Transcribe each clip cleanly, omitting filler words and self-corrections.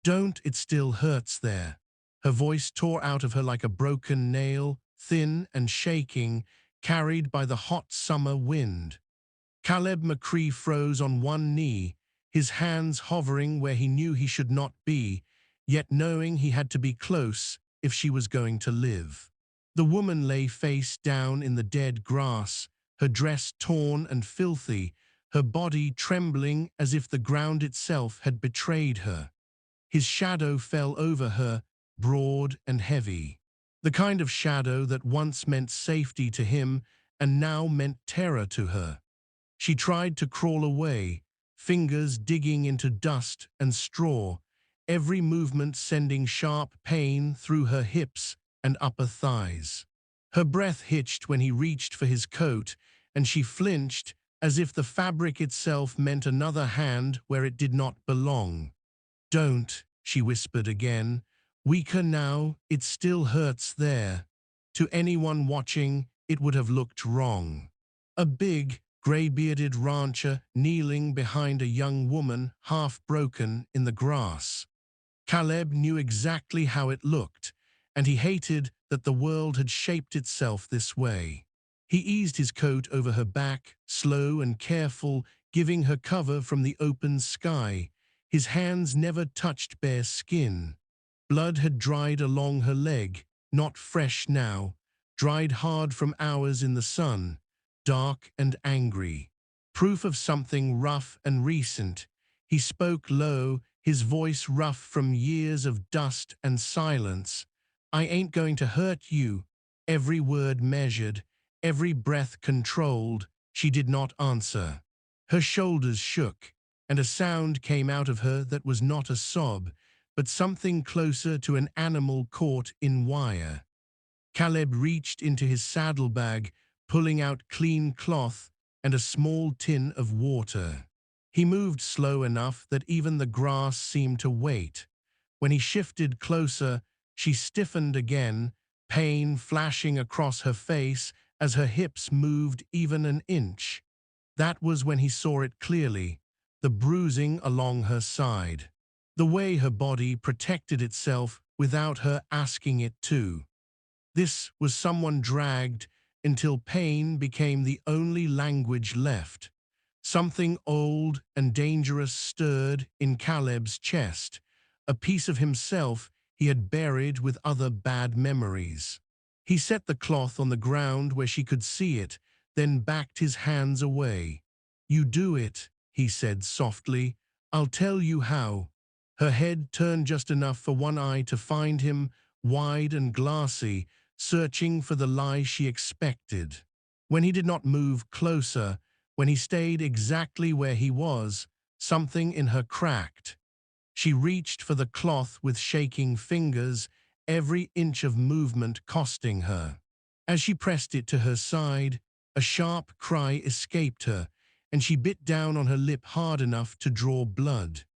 Don't, it still hurts there. Her voice tore out of her like a broken nail, thin and shaking, carried by the hot summer wind. Caleb McCree froze on one knee, his hands hovering where he knew he should not be, yet knowing he had to be close if she was going to live. The woman lay face down in the dead grass, her dress torn and filthy, her body trembling as if the ground itself had betrayed her. His shadow fell over her, broad and heavy. The kind of shadow that once meant safety to him and now meant terror to her. She tried to crawl away, fingers digging into dust and straw, every movement sending sharp pain through her hips and upper thighs. Her breath hitched when he reached for his coat, and she flinched as if the fabric itself meant another hand where it did not belong. "Don't," she whispered again. "Weaker now, it still hurts there." To anyone watching, it would have looked wrong. A big, grey-bearded rancher kneeling behind a young woman half-broken in the grass. Caleb knew exactly how it looked, and he hated that the world had shaped itself this way. He eased his coat over her back, slow and careful, giving her cover from the open sky. His hands never touched bare skin. Blood had dried along her leg, not fresh now, dried hard from hours in the sun, dark and angry. Proof of something rough and recent. He spoke low, his voice rough from years of dust and silence. "I ain't going to hurt you." Every word measured, every breath controlled. She did not answer. Her shoulders shook, and a sound came out of her that was not a sob, but something closer to an animal caught in wire. Caleb reached into his saddlebag, pulling out clean cloth and a small tin of water. He moved slow enough that even the grass seemed to wait. When he shifted closer, she stiffened again, pain flashing across her face as her hips moved even an inch. That was when he saw it clearly, the bruising along her side. The way her body protected itself without her asking it to. This was someone dragged until pain became the only language left. Something old and dangerous stirred in Caleb's chest, a piece of himself he had buried with other bad memories. He set the cloth on the ground where she could see it, then backed his hands away. "You do it," he said softly. "I'll tell you how." Her head turned just enough for one eye to find him, wide and glassy, searching for the lie she expected. When he did not move closer, when he stayed exactly where he was, something in her cracked. She reached for the cloth with shaking fingers, every inch of movement costing her. As she pressed it to her side, a sharp cry escaped her, and she bit down on her lip hard enough to draw blood.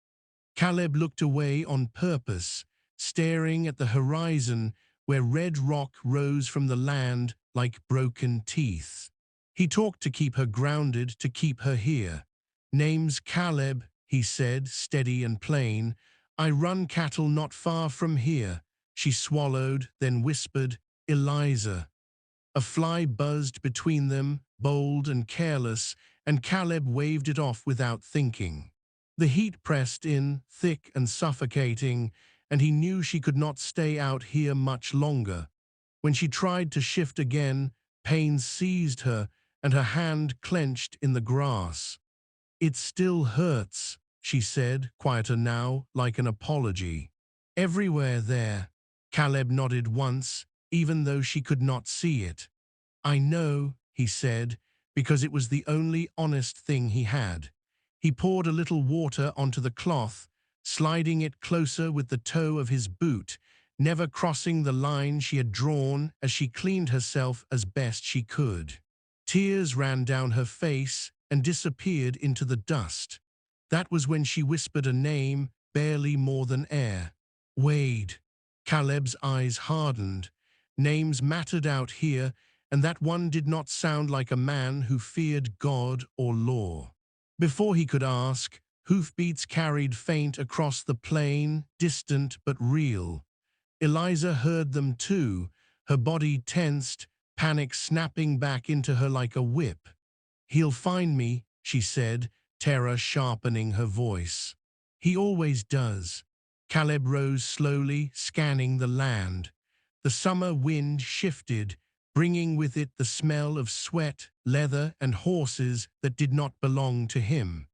Caleb looked away on purpose, staring at the horizon where red rock rose from the land like broken teeth. He talked to keep her grounded, to keep her here. "Name's Caleb," he said, steady and plain. "I run cattle not far from here." She swallowed, then whispered, "Eliza." A fly buzzed between them, bold and careless, and Caleb waved it off without thinking. The heat pressed in, thick and suffocating, and he knew she could not stay out here much longer. When she tried to shift again, pain seized her, and her hand clenched in the grass. "It still hurts," she said, quieter now, like an apology. "Everywhere there." Caleb nodded once, even though she could not see it. "I know," he said, because it was the only honest thing he had. He poured a little water onto the cloth, sliding it closer with the toe of his boot, never crossing the line she had drawn as she cleaned herself as best she could. Tears ran down her face and disappeared into the dust. That was when she whispered a name, barely more than air. "Wade." Caleb's eyes hardened. Names mattered out here, and that one did not sound like a man who feared God or law. Before he could ask, Hoofbeats carried faint across the plain, distant but real. Eliza heard them too, her body tensed, panic snapping back into her like a whip. "He'll find me," she said, terror sharpening her voice. "He always does." Caleb rose slowly, scanning the land. The summer wind shifted, bringing with it the smell of sweat, leather, and horses that did not belong to him.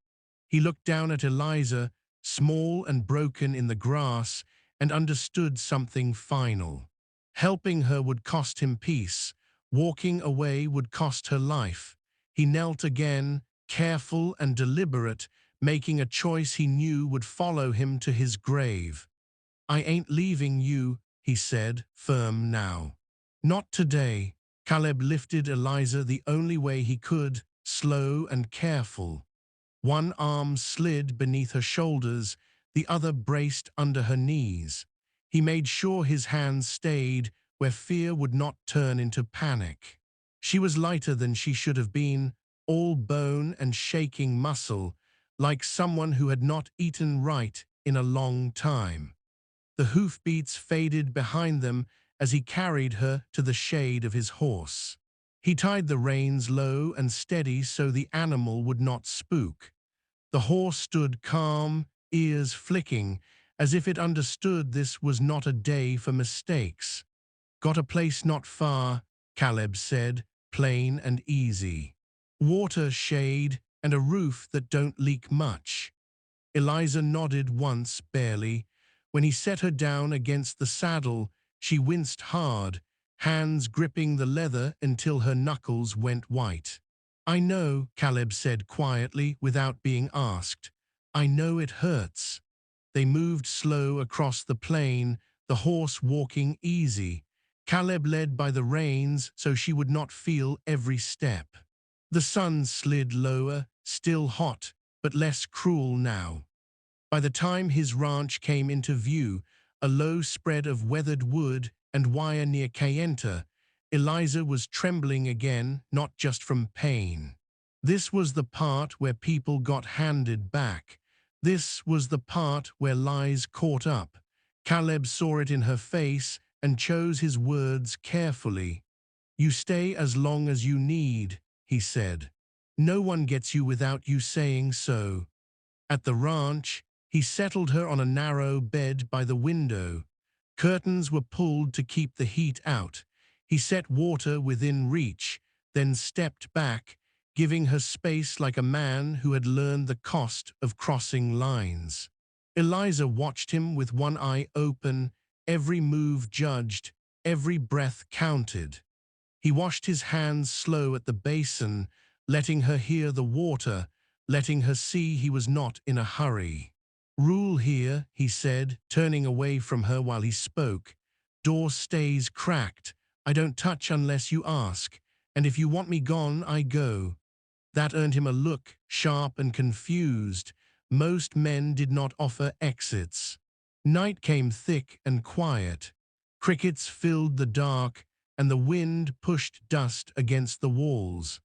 He looked down at Eliza, small and broken in the grass, and understood something final. Helping her would cost him peace. Walking away would cost her life. He knelt again, careful and deliberate, making a choice he knew would follow him to his grave. "I ain't leaving you," he said, firm now. "Not today." Caleb lifted Eliza the only way he could, slow and careful. One arm slid beneath her shoulders, the other braced under her knees. He made sure his hands stayed where fear would not turn into panic. She was lighter than she should have been, all bone and shaking muscle, like someone who had not eaten right in a long time. The hoofbeats faded behind them as he carried her to the shade of his horse. He tied the reins low and steady so the animal would not spook. The horse stood calm, ears flicking, as if it understood this was not a day for mistakes. "Got a place not far," Caleb said, plain and easy. "Water, shade, and a roof that don't leak much." Eliza nodded once, barely. When he set her down against the saddle, she winced hard, hands gripping the leather until her knuckles went white. "I know," Caleb said quietly, without being asked. "I know it hurts." They moved slow across the plain, the horse walking easy. Caleb led by the reins so she would not feel every step. The sun slid lower, still hot, but less cruel now. By the time his ranch came into view, a low spread of weathered wood and wire near Kayenta, Eliza was trembling again, not just from pain. This was the part where people got handed back. This was the part where lies caught up. Caleb saw it in her face and chose his words carefully. "You stay as long as you need," he said. "No one gets you without you saying so." At the ranch, he settled her on a narrow bed by the window. Curtains were pulled to keep the heat out. He set water within reach, then stepped back, giving her space like a man who had learned the cost of crossing lines. Eliza watched him with one eye open, every move judged, every breath counted. He washed his hands slow at the basin, letting her hear the water, letting her see he was not in a hurry. "Rule here," he said, turning away from her while he spoke. "Door stays cracked. I don't touch unless you ask, and if you want me gone, I go." That earned him a look, sharp and confused. Most men did not offer exits. Night came thick and quiet. Crickets filled the dark, and the wind pushed dust against the walls.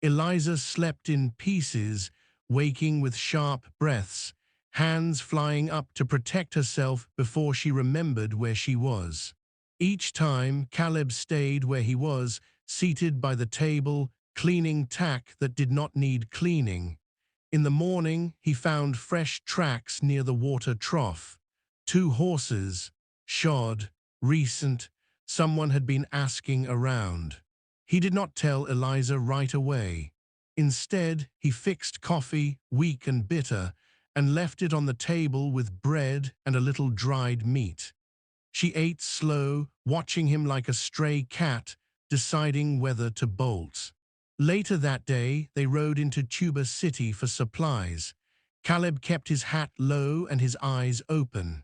Eliza slept in pieces, waking with sharp breaths, hands flying up to protect herself before she remembered where she was. Each time, Caleb stayed where he was, seated by the table, cleaning tack that did not need cleaning. In the morning, he found fresh tracks near the water trough. 2 horses, shod, recent, someone had been asking around. He did not tell Eliza right away. Instead, he fixed coffee, weak and bitter, and left it on the table with bread and a little dried meat. She ate slow, watching him like a stray cat, deciding whether to bolt. Later that day, they rode into Tuba City for supplies. Caleb kept his hat low and his eyes open.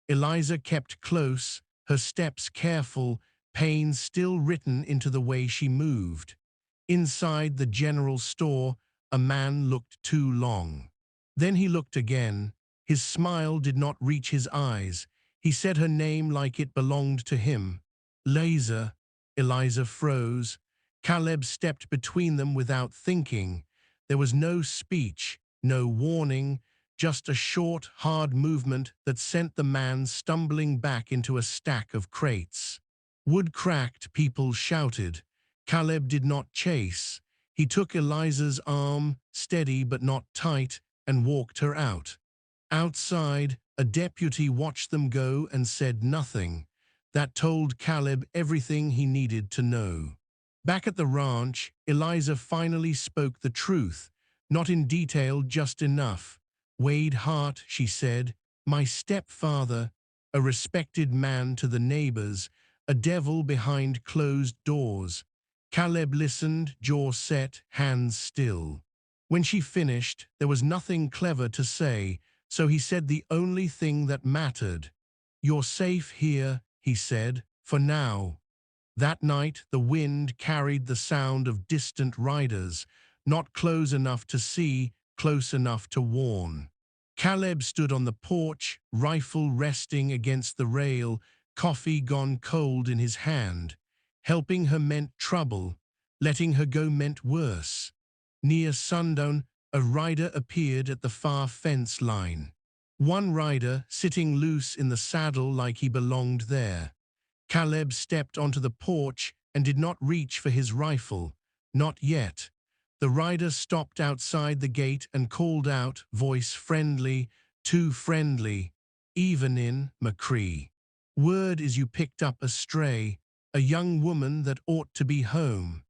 Eliza kept close, her steps careful, pain still written into the way she moved. Inside the general store, a man looked too long. Then he looked again. His smile did not reach his eyes. He said her name like it belonged to him. "Laser." Eliza froze. Caleb stepped between them without thinking. There was no speech, no warning, just a short, hard movement that sent the man stumbling back into a stack of crates. Wood cracked, people shouted. Caleb did not chase. He took Eliza's arm, steady but not tight, and walked her out. Outside, a deputy watched them go and said nothing. That told Caleb everything he needed to know. Back at the ranch, Eliza finally spoke the truth, not in detail, just enough. Wade Hart, she said, my stepfather, a respected man to the neighbors, a devil behind closed doors. Caleb listened, jaw set, hands still. When she finished, there was nothing clever to say, so he said the only thing that mattered. You're safe here, he said, for now. That night, the wind carried the sound of distant riders, not close enough to see, close enough to warn. Caleb stood on the porch, rifle resting against the rail, coffee gone cold in his hand. Helping her meant trouble, letting her go meant worse. Near sundown, a rider appeared at the far fence line. One rider sitting loose in the saddle like he belonged there. Caleb stepped onto the porch and did not reach for his rifle. Not yet. The rider stopped outside the gate and called out, voice friendly, too friendly. Even in McCree. Word is you picked up a stray, a young woman that ought to be home.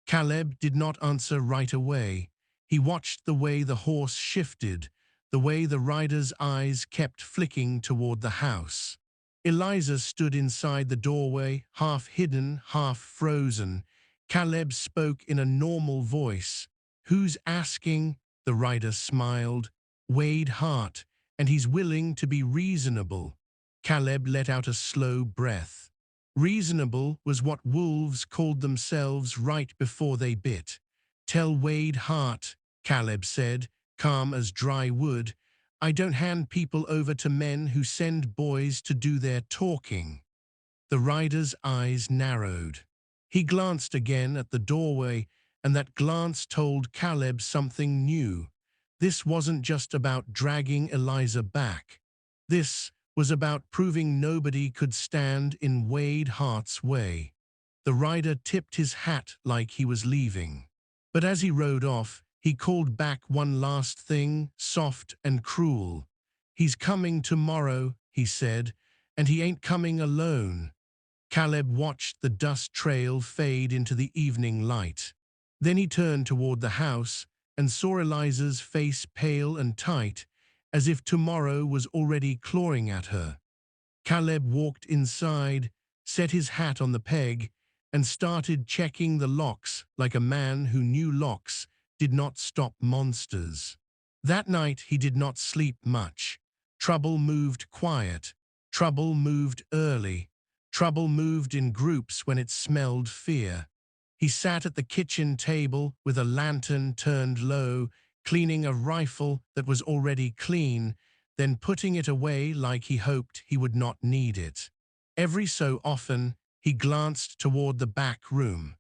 Caleb did not answer right away. He watched the way the horse shifted, the way the rider's eyes kept flicking toward the house. Eliza stood inside the doorway, half hidden, half frozen. Caleb spoke in a normal voice. Who's asking? The rider smiled. Wade Hart, and he's willing to be reasonable. Caleb let out a slow breath. Reasonable was what wolves called themselves right before they bit. Tell Wade Hart, Caleb said, calm as dry wood, I don't hand people over to men who send boys to do their talking. The rider's eyes narrowed. He glanced again at the doorway, and that glance told Caleb something new. This wasn't just about dragging Eliza back. This was about proving nobody could stand in Wade Hart's way. The rider tipped his hat like he was leaving. But as he rode off, he called back one last thing, soft and cruel. He's coming tomorrow, he said, and he ain't coming alone. Caleb watched the dust trail fade into the evening light. Then he turned toward the house and saw Eliza's face pale and tight, as if tomorrow was already clawing at her. Caleb walked inside, set his hat on the peg, and started checking the locks like a man who knew locks did not stop monsters. That night he did not sleep much. Trouble moved quiet. Trouble moved early. Trouble moved in groups when it smelled fear. He sat at the kitchen table with a lantern turned low, cleaning a rifle that was already clean, then putting it away like he hoped he would not need it. Every so often, he glanced toward the back room.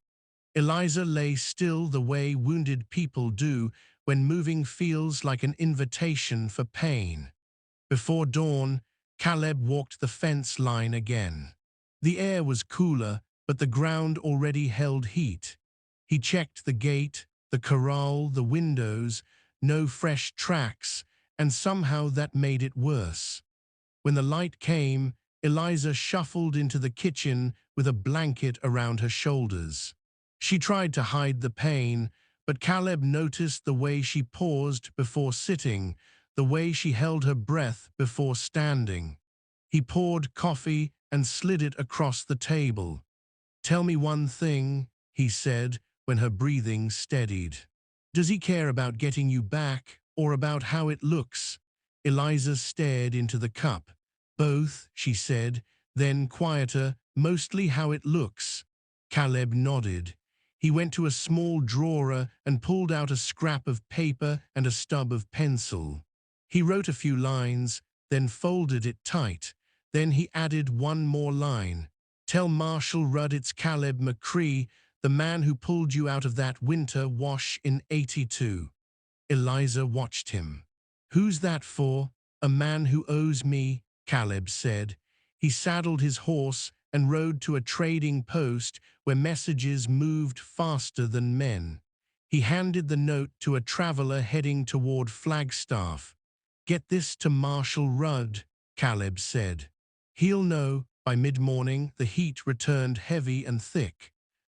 Eliza lay still the way wounded people do when moving feels like an invitation for pain. Before dawn, Caleb walked the fence line again. The air was cooler, but the ground already held heat. He checked the gate, the corral, the windows, no fresh tracks, and somehow that made it worse. When the light came, Eliza shuffled into the kitchen with a blanket around her shoulders. She tried to hide the pain, but Caleb noticed the way she paused before sitting, the way she held her breath before standing. He poured coffee and slid it across the table. Tell me one thing, he said when her breathing steadied. Does he care about getting you back or about how it looks? Eliza stared into the cup. Both, she said, then quieter, mostly how it looks. Caleb nodded. He went to a small drawer and pulled out a scrap of paper and a stub of pencil. He wrote a few lines, then folded it tight. Then he added one more line. Tell Marshall Rudd it's Caleb McCree, the man who pulled you out of that winter wash in '82. Eliza watched him. "Who's that for?" "A man who owes me," Caleb said. He saddled his horse and rode to a trading post where messages moved faster than men. He handed the note to a traveler heading toward Flagstaff. "Get this to Marshal Rudd," Caleb said. "He'll know." By mid-morning, the heat returned heavy and thick.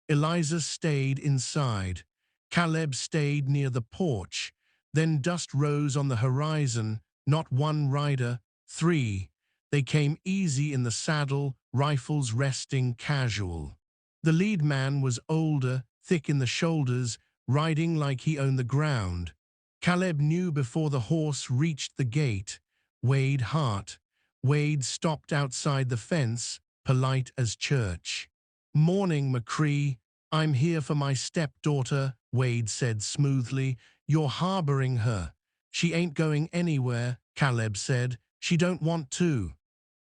Eliza stayed inside. Caleb stayed near the porch. Then dust rose on the horizon, not one rider, three. They came easy in the saddle, rifles resting casual. The lead man was older, thick in the shoulders, riding like he owned the ground. Caleb knew before the horse reached the gate. Wade Hart. Wade stopped outside the fence, polite as church. "Morning, McCree. I'm here for my stepdaughter," Wade said smoothly. "You're harboring her." "She ain't going anywhere," Caleb said. "She don't want to."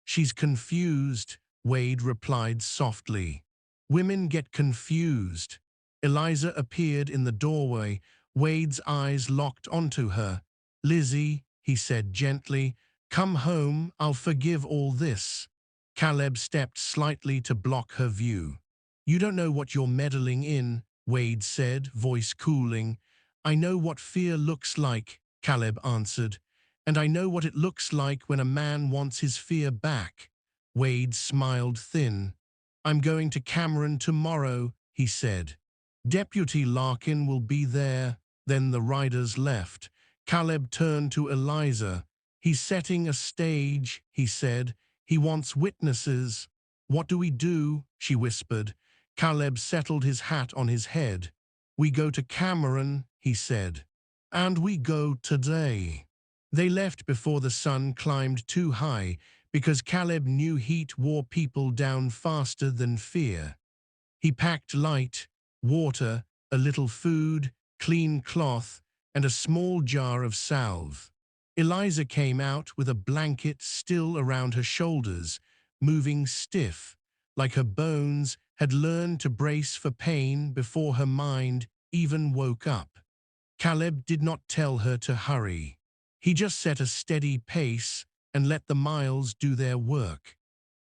"She's confused," Wade replied softly. "Women get confused." Eliza appeared in the doorway. Wade's eyes locked onto her. "Lizzie," he said gently, "come home, I'll forgive all this." Caleb stepped slightly to block her view. "You don't know what you're meddling in," Wade said, voice cooling. "I know what fear looks like," Caleb answered. "And I know what it looks like when a man wants his fear back." Wade smiled thin. "I'm going to Cameron tomorrow," he said. "Deputy Larkin will be there." Then the riders left. Caleb turned to Eliza. "He's setting a stage," he said. "He wants witnesses." "What do we do?" she whispered. Caleb settled his hat on his head. "We go to Cameron," he said. "And we go today." They left before the sun climbed too high, because Caleb knew heat wore people down faster than fear. He packed light, water, a little food, clean cloth, and a small jar of salve. Eliza came out with a blanket still around her shoulders, moving stiff, like her bones had learned to brace for pain before her mind even woke up. Caleb did not tell her to hurry. He just set a steady pace and let the miles do their work.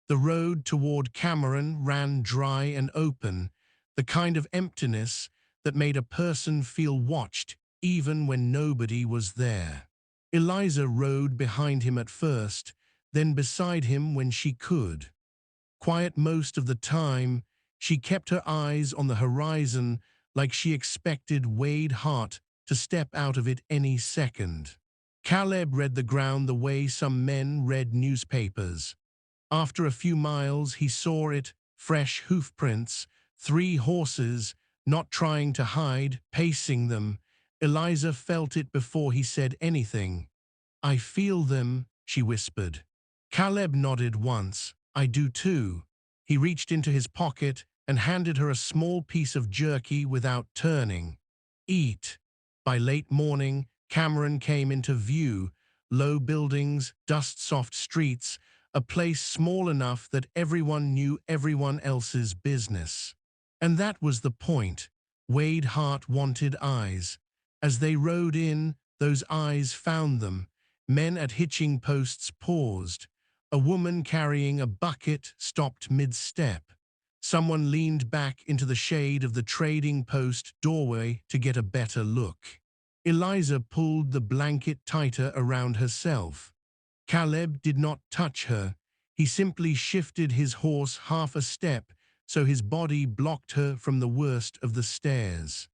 The road toward Cameron ran dry and open, the kind of emptiness that made a person feel watched even when nobody was there. Eliza rode behind him at first, then beside him when she could. Quiet most of the time, she kept her eyes on the horizon like she expected Wade Hart to step out of it any second. Caleb read the ground the way some men read newspapers. After a few miles, he saw it, fresh hoofprints, 3 horses, not trying to hide, pacing them. Eliza felt it before he said anything. "I feel them," she whispered. Caleb nodded once. "I do too." He reached into his pocket and handed her a small piece of jerky without turning. "Eat." By late morning, Cameron came into view. Low buildings, dust-soft streets, a place small enough that everyone knew everyone else's business. And that was the point. Wade Hart wanted eyes. As they rode in, those eyes found them. Men at hitching posts paused. A woman carrying a bucket stopped mid-step. Someone leaned back into the shade of the trading post doorway to get a better look. Eliza pulled the blanket tighter around herself. Caleb did not touch her. He simply shifted his horse half a step so his body blocked her from the worst of the stairs.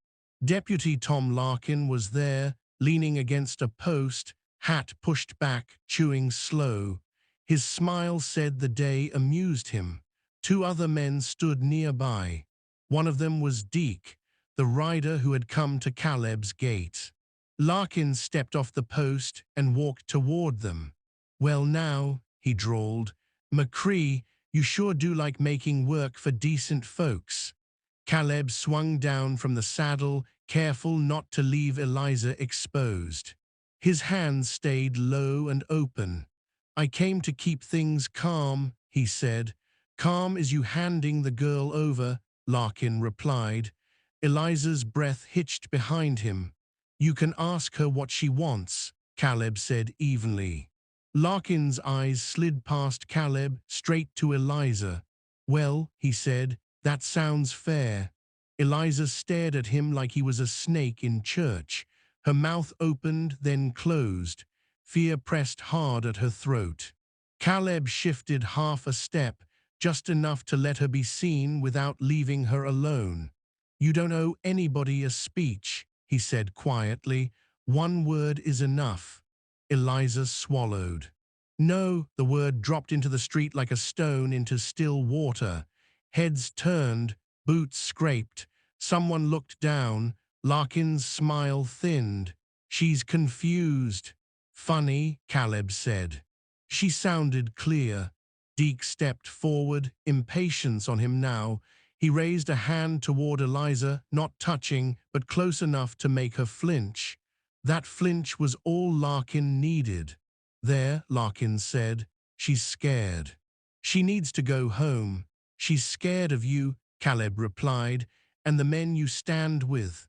Deputy Tom Larkin was there, leaning against a post, hat pushed back, chewing slow. His smile said the day amused him. 2 other men stood nearby. One of them was Deke, the rider who had come to Caleb's gate. Larkin stepped off the post and walked toward them. "Well now," he drawled, "McCree, you sure do like making work for decent folks." Caleb swung down from the saddle, careful not to leave Eliza exposed. His hands stayed low and open. "I came to keep things calm," he said. "Calm as you handing the girl over," Larkin replied. Eliza's breath hitched behind him. "You can ask her what she wants," Caleb said evenly. Larkin's eyes slid past Caleb straight to Eliza. Well, he said, that sounds fair. Eliza stared at him like he was a snake in church. Her mouth opened, then closed. Fear pressed hard at her throat. Caleb shifted half a step, just enough to let her be seen without leaving her alone. You don't owe anybody a speech, he said quietly. One word is enough. Eliza swallowed. No, the word dropped into the street like a stone into still water. Heads turned, boots scraped. Someone looked down. Larkin's smile thinned. She's confused. Funny, Caleb said. She sounded clear. Deke stepped forward, impatience on him now. He raised a hand toward Eliza, not touching, but close enough to make her flinch. That flinch was all Larkin needed. There, Larkin said, she's scared. She needs to go home. She's scared of you, Caleb replied, and the men you stand with.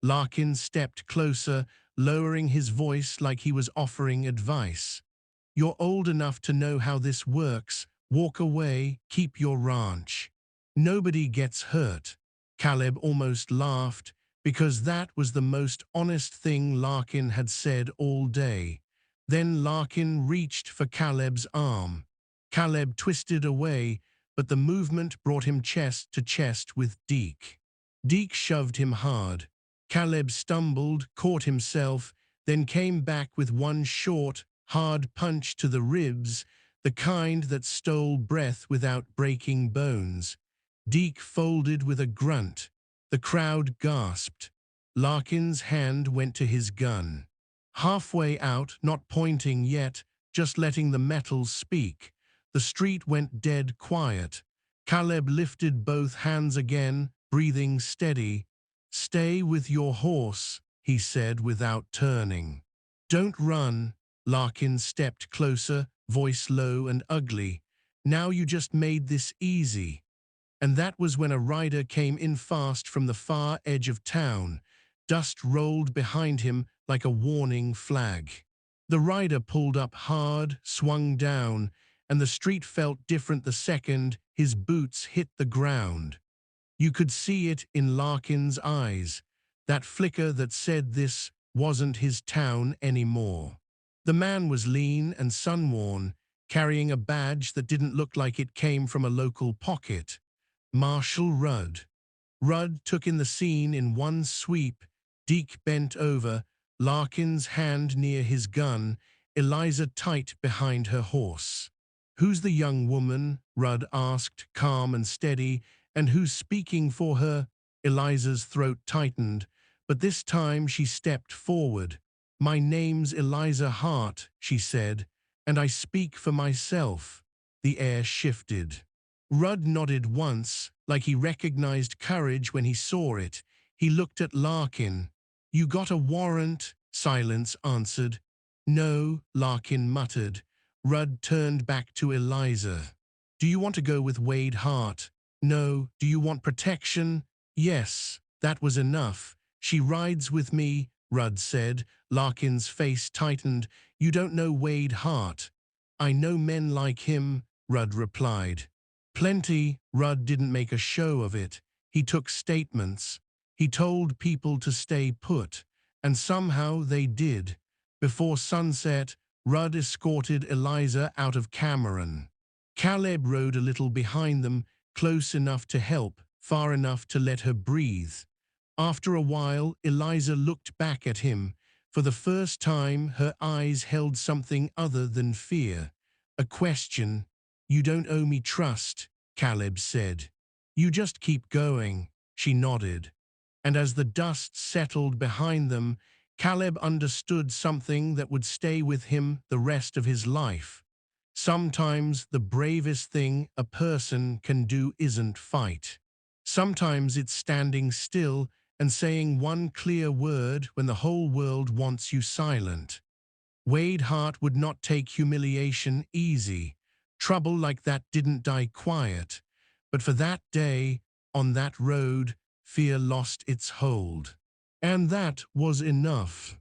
Larkin stepped closer, lowering his voice like he was offering advice. You're old enough to know how this works. Walk away, keep your ranch. Nobody gets hurt. Caleb almost laughed, because that was the most honest thing Larkin had said all day. Then Larkin reached for Caleb's arm. Caleb twisted away, but the movement brought him chest to chest with Deke. Deke shoved him hard. Caleb stumbled, caught himself, then came back with one short, hard punch to the ribs, the kind that stole breath without breaking bones. Deke folded with a grunt. The crowd gasped. Larkin's hand went to his gun. Halfway out, not pointing yet, just letting the metal speak. The street went dead quiet. Caleb lifted both hands again, breathing steady. Stay with your horse, he said without turning. Don't run. Larkin stepped closer, voice low and ugly. Now you just made this easy. And that was when a rider came in fast from the far edge of town. Dust rolled behind him like a warning flag. The rider pulled up hard, swung down, and the street felt different the second his boots hit the ground. You could see it in Larkin's eyes, that flicker that said this wasn't his town anymore. The man was lean and sun-worn, carrying a badge that didn't look like it came from a local pocket. Marshal Rudd. Rudd took in the scene in one sweep. Deke bent over, Larkin's hand near his gun, Eliza tight behind her horse. Who's the young woman? Rudd asked, calm and steady. And who's speaking for her? Eliza's throat tightened, but this time she stepped forward. My name's Eliza Hart, she said, and I speak for myself. The air shifted. Rudd nodded once, like he recognized courage when he saw it. He looked at Larkin. You got a warrant? Silence answered. No, Larkin muttered. Rudd turned back to Eliza. Do you want to go with Wade Hart? No. Do you want protection? Yes. That was enough. She rides with me, Rudd said. Larkin's face tightened. You don't know Wade Hart. I know men like him, Rudd replied. Plenty. Rudd didn't make a show of it. He took statements. He told people to stay put, and somehow they did. Before sunset, Rudd escorted Eliza out of Cameron. Caleb rode a little behind them, close enough to help, far enough to let her breathe. After a while, Eliza looked back at him. For the first time, her eyes held something other than fear. A question. You don't owe me trust, Caleb said. You just keep going, she nodded. And as the dust settled behind them, Caleb understood something that would stay with him the rest of his life. Sometimes the bravest thing a person can do isn't fight. Sometimes it's standing still and saying one clear word when the whole world wants you silent. Wade Hart would not take humiliation easy. Trouble like that didn't die quiet. But for that day, on that road, fear lost its hold. And that was enough.